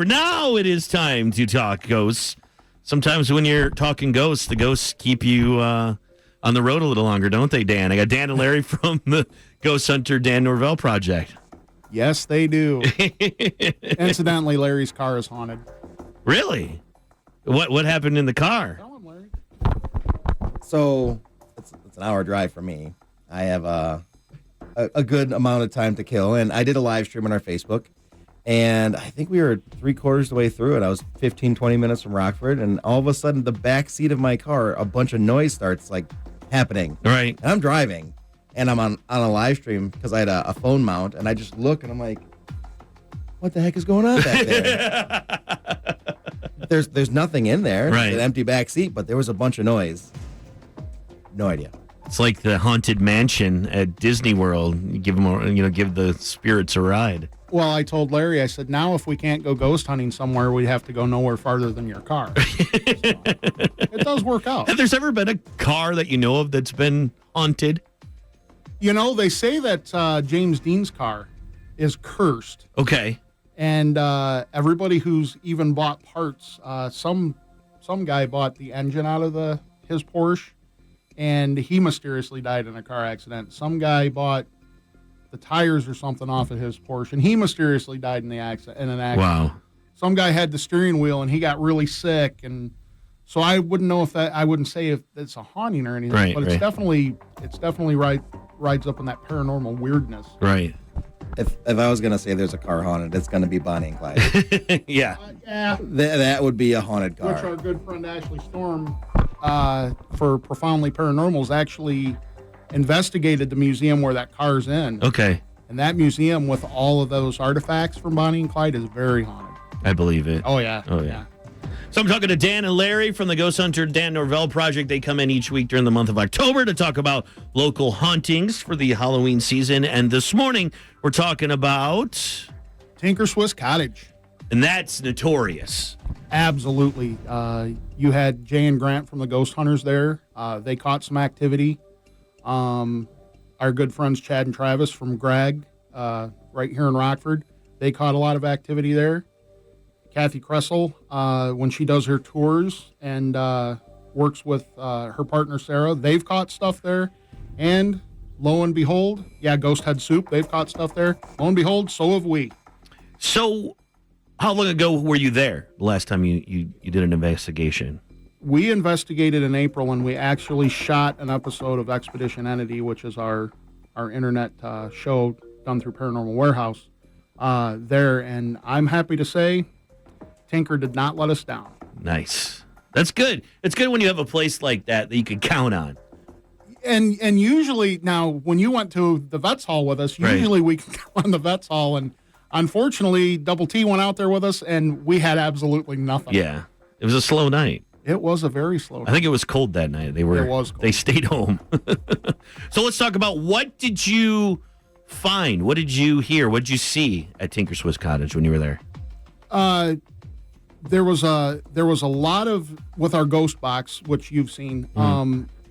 For now, it is time to talk ghosts. Sometimes when you're talking ghosts, the ghosts keep you on the road a little longer, don't they, Dan? I got Dan and Larry from the Ghost Hunter Dan Norvell Project. Yes, they do. Incidentally, Larry's car is haunted. Really? What happened in the car? Tell him, Larry. So it's an hour drive for me. I have a good amount of time to kill, and I did a live stream on our Facebook, and I think we were 3/4 of the way through it. I was 15, 20 minutes from Rockford, and all of a sudden, the back seat of my car, a bunch of noise starts happening. Right. And I'm driving, and I'm on a live stream because I had a phone mount, and I just look, and I'm like, what the heck is going on back there? There's nothing in there. Right. It's an empty back seat, but there was a bunch of noise. No idea. It's like the haunted mansion at Disney World. You give the spirits a ride. Well, I told Larry, I said, now if we can't go ghost hunting somewhere, we have to go nowhere farther than your car. So, it does work out. Have there's ever been a car that you know of that's been haunted? You know, they say that James Dean's car is cursed. Okay. And everybody who's even bought parts, some guy bought the engine out of his Porsche, and he mysteriously died in a car accident. Some guy bought the tires or something off of his Porsche, and he mysteriously died in an accident. Wow. Some guy had the steering wheel, and he got really sick, and so I wouldn't know I wouldn't say if it's a haunting or anything, Right, but it's definitely rides up in that paranormal weirdness. Right. If I was going to say there's a car haunted, it's going to be Bonnie and Clyde. Yeah. Yeah. That would be a haunted car. Which our good friend Ashley Storm, for Profoundly Paranormals, actually investigated the museum where that car's in. Okay. And that museum with all of those artifacts from Bonnie and Clyde is very haunted. I believe it. Oh, yeah. Oh, yeah. So I'm talking to Dan and Larry from the Ghost Hunter Dan Norvell Project. They come in each week during the month of October to talk about local hauntings for the Halloween season. And this morning, we're talking about... Tinker Swiss Cottage. And that's notorious. Absolutely. You had Jay and Grant from the Ghost Hunters there. They caught some activity. Our good friends Chad and Travis from Greg, right here in Rockford, they caught a lot of activity there. Kathy Kressel, when she does her tours and works with her partner Sarah, they've caught stuff there. And lo and behold, Ghost Head Soup, they've caught stuff there. Lo and behold, so have we. So how long ago were you there the last time you did an investigation? We investigated in April, and we actually shot an episode of Expedition Entity, which is our internet show done through Paranormal Warehouse there. And I'm happy to say Tinker did not let us down. Nice. That's good. It's good when you have a place like that you can count on. And usually, now, when you went to the Vets Hall with us, usually we can go on the Vets Hall, and unfortunately, Double T went out there with us, and we had absolutely nothing. Yeah. It was a slow night. It was a very slow night. I think it was cold that night. It was cold. They stayed home. So let's talk about, what did you find? What did you hear? What did you see at Tinker Swiss Cottage when you were there? There was a lot of, with our ghost box, which you've seen.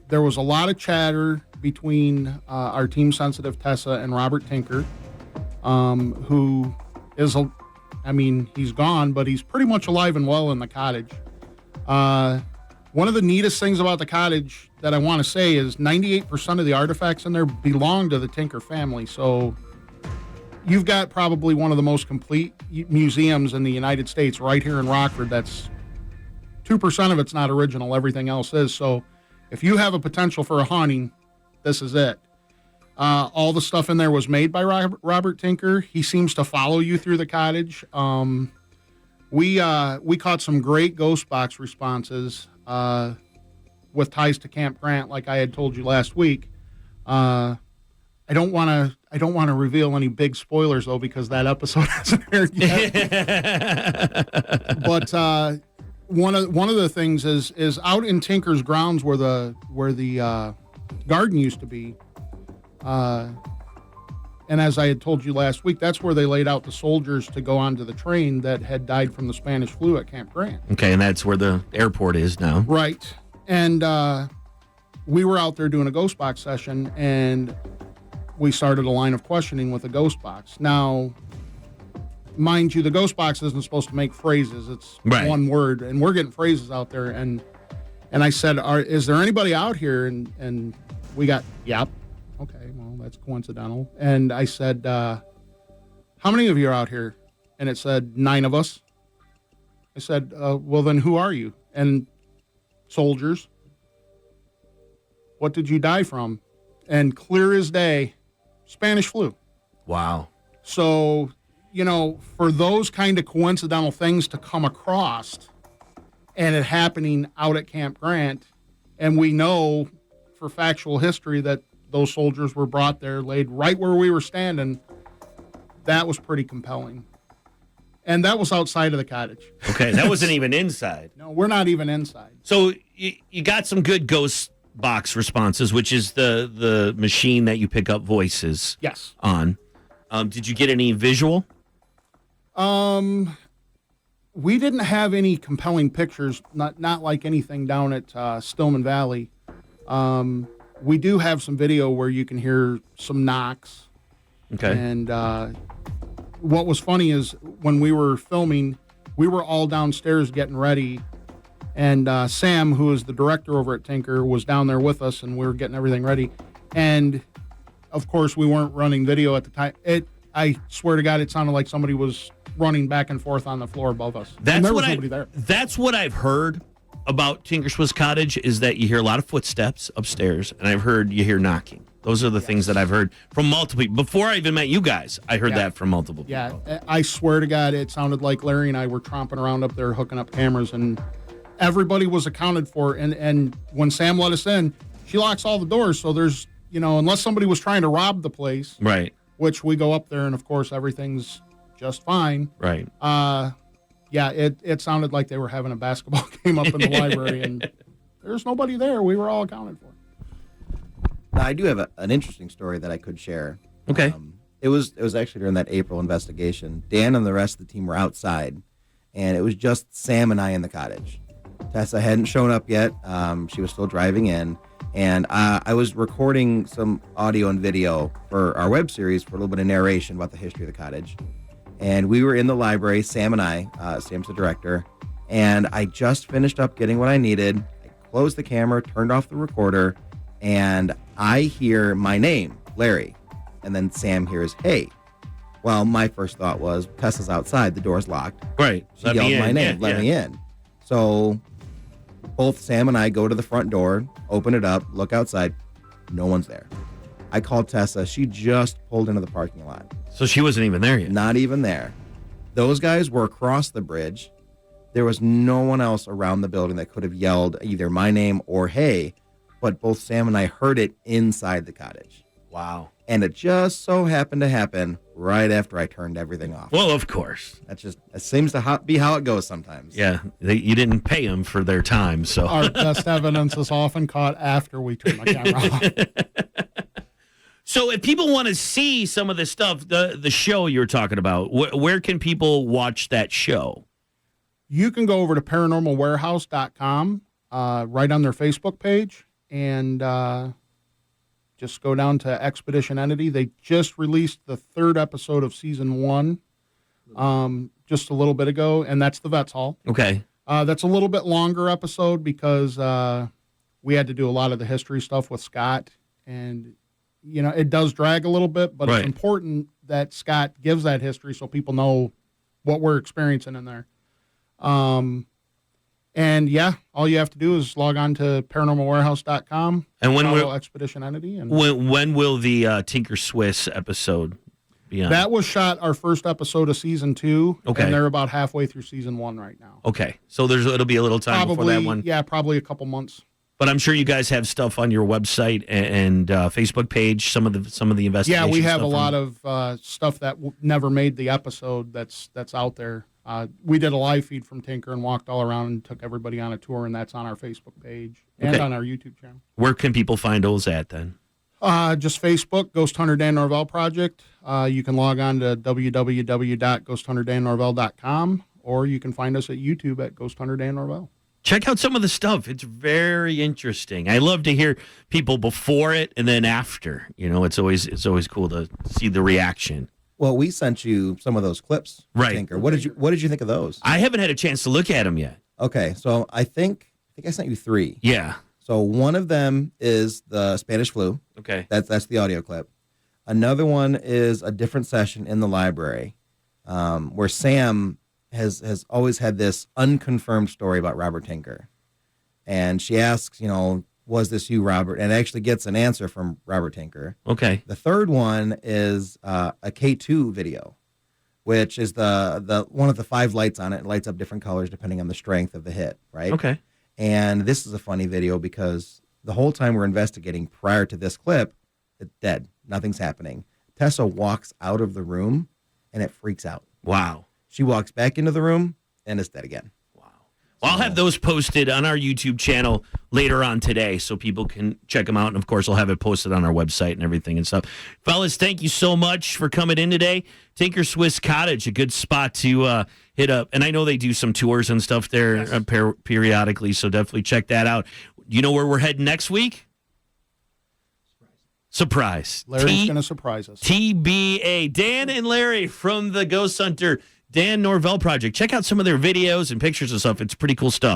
There was a lot of chatter between our team sensitive Tessa and Robert Tinker, who is he's gone, but he's pretty much alive and well in the cottage. One of the neatest things about the cottage that I want to say is 98% of the artifacts in there belong to the Tinker family. So you've got probably one of the most complete museums in the United States right here in Rockford. That's 2% of it's not original. Everything else is. So if you have a potential for a haunting, this is it. All the stuff in there was made by Robert Tinker. He seems to follow you through the cottage. We caught some great ghost box responses with ties to Camp Grant, like I had told you last week. I don't want to reveal any big spoilers though, because that episode hasn't aired yet. But one of the things is out in Tinker's grounds where the garden used to be. And as I had told you last week, that's where they laid out the soldiers to go onto the train that had died from the Spanish flu at Camp Grant. Okay, and that's where the airport is now. Right. And we were out there doing a ghost box session, and we started a line of questioning with a ghost box. Now, mind you, the ghost box isn't supposed to make phrases. It's Right. one word, and we're getting phrases out there. And I said, is there anybody out here? And we got, yep. Okay, well, that's coincidental. And I said, how many of you are out here? And it said 9 of us. I said, well, then who are you? And soldiers. What did you die from? And clear as day, Spanish flu. Wow. So, for those kind of coincidental things to come across and it happening out at Camp Grant, and we know for factual history that those soldiers were brought there, laid right where we were standing, that was pretty compelling. And that was outside of the cottage. Okay, that wasn't even inside. No, we're not even inside. So you got some good ghost box responses, which is the machine that you pick up voices Yes. on. Did you get any visual? We didn't have any compelling pictures, not like anything down at Stillman Valley. We do have some video where you can hear some knocks. Okay. And what was funny is when we were filming, we were all downstairs getting ready. And Sam, who is the director over at Tinker, was down there with us, and we were getting everything ready. And, of course, we weren't running video at the time. I swear to God, it sounded like somebody was running back and forth on the floor above us. And there was nobody there. That's what I've heard about Tinker Swiss Cottage, is that you hear a lot of footsteps upstairs, and I've heard you hear knocking. Those are the things that I've heard from multiple people. Before I even met you guys, I heard that from multiple people. Yeah, I swear to God, it sounded like Larry and I were tromping around up there hooking up cameras, and everybody was accounted for. And when Sam let us in, she locks all the doors, so there's, unless somebody was trying to rob the place, Right. which we go up there, and of course everything's just fine. Right. Yeah, it sounded like they were having a basketball game up in the library, and there's nobody there. We were all accounted for. Now, I do have an interesting story that I could share. Okay. It was actually during that April investigation. Dan and the rest of the team were outside, and it was just Sam and I in the cottage. Tessa hadn't shown up yet. She was still driving in, and I was recording some audio and video for our web series for a little bit of narration about the history of the cottage. And we were in the library, Sam and I, Sam's the director, and I just finished up getting what I needed. I closed the camera, turned off the recorder, and I hear my name, Larry, and then Sam hears, hey. Well, my first thought was, Tessa's outside, the door's locked. Right. She yelled my name, let me in. So both Sam and I go to the front door, open it up, look outside, no one's there. I called Tessa, she just pulled into the parking lot. So she wasn't even there yet. Not even there. Those guys were across the bridge. There was no one else around the building that could have yelled either my name or hey, but both Sam and I heard it inside the cottage. Wow. And it just so happened to happen right after I turned everything off. Well, of course. It seems to be how it goes sometimes. Yeah, you didn't pay them for their time, so. Our best evidence is often caught after we turn the camera off. So if people want to see some of this stuff, the show you're talking about, where can people watch that show? You can go over to paranormalwarehouse.com, right on their Facebook page, and just go down to Expedition Entity. They just released the 3rd episode of season 1 just a little bit ago, and that's the Vets Hall. Okay. That's a little bit longer episode because we had to do a lot of the history stuff with Scott, and it does drag a little bit, but It's important that Scott gives that history so people know what we're experiencing in there. And yeah, all you have to do is log on to paranormalwarehouse.com and when will Expedition Entity. And when will the Tinker Swiss episode be on? That was shot our first episode of season 2. Okay. And they're about halfway through season 1 right now. Okay. So it'll be a little time before that one. Yeah, probably a couple months. But I'm sure you guys have stuff on your website and Facebook page. Some of the investigation. Yeah, we have a lot of stuff that never made the episode that's out there. We did a live feed from Tinker and walked all around and took everybody on a tour, and that's on our Facebook page and on our YouTube channel. Where can people find those at then? Just Facebook, Ghost Hunter Dan Norvell Project. You can log on to www.ghosthunterdannorvell.com, or you can find us at YouTube at Ghost Hunter Dan Norvell. Check out some of the stuff. It's very interesting. I love to hear people before it and then after. It's always cool to see the reaction. Well, we sent you some of those clips, Right. Tinker. What did you think of those? I haven't had a chance to look at them yet. Okay, so I think I sent you 3. Yeah. So one of them is the Spanish flu. Okay. That's the audio clip. Another one is a different session in the library, where Sam has always had this unconfirmed story about Robert Tinker, and she asks, was this you, Robert? And actually gets an answer from Robert Tinker. Okay. The third one is a K2 video, which is the one of the 5 lights on it. It lights up different colors depending on the strength of the hit, right? Okay. And this is a funny video because the whole time we're investigating prior to this clip, it's dead. Nothing's happening. Tessa walks out of the room and it freaks out. Wow. She walks back into the room and it's dead again. Wow. Well, I'll have those posted on our YouTube channel later on today so people can check them out. And, of course, I'll have it posted on our website and everything and stuff. Fellas, thank you so much for coming in today. Tinker Swiss Cottage, a good spot to hit up. And I know they do some tours and stuff there periodically, so definitely check that out. You know where we're heading next week? Surprise. Larry's going to surprise us. TBA. Dan and Larry from the Ghost Hunter Dan Norvell Project. Check out some of their videos and pictures and stuff. It's pretty cool stuff.